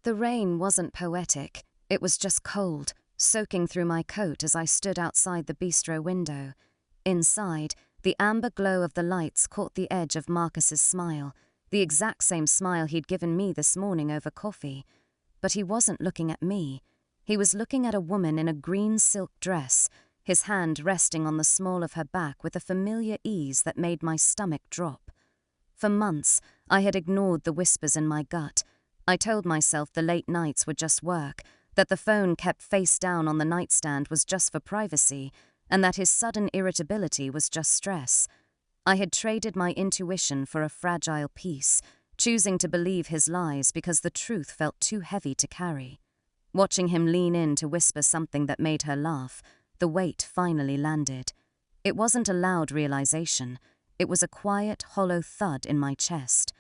The rain wasn't poetic, it was just cold, soaking through my coat as I stood outside the bistro window. Inside, the amber glow of the lights caught the edge of Marcus's smile, the exact same smile he'd given me this morning over coffee. But he wasn't looking at me. He was looking at a woman in a green silk dress, his hand resting on the small of her back with a familiar ease that made my stomach drop. For months, I had ignored the whispers in my gut. I told myself the late nights were just work, that the phone kept face down on the nightstand was just for privacy, and that his sudden irritability was just stress. I had traded my intuition for a fragile peace, choosing to believe his lies because the truth felt too heavy to carry. Watching him lean in to whisper something that made her laugh, the weight finally landed. It wasn't a loud realization. It was a quiet, hollow thud in my chest.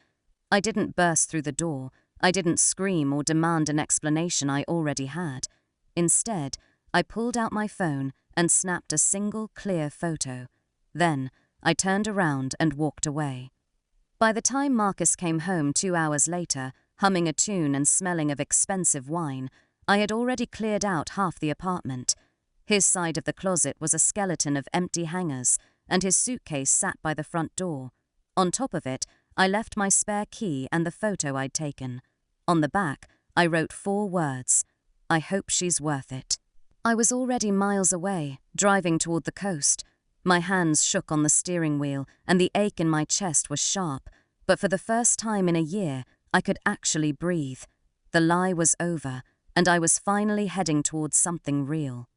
I didn't burst through the door. I didn't scream or demand an explanation I already had. Instead, I pulled out my phone and snapped a single clear photo. Then, I turned around and walked away. By the time Marcus came home 2 hours later, humming a tune and smelling of expensive wine, I had already cleared out half the apartment. His side of the closet was a skeleton of empty hangers, and his suitcase sat by the front door. On top of it, I left my spare key and the photo I'd taken. On the back, I wrote 4 words: "I hope she's worth it." I was already miles away, driving toward the coast. My hands shook on the steering wheel, and the ache in my chest was sharp, but for the first time in a year, I could actually breathe. The lie was over, and I was finally heading towards something real.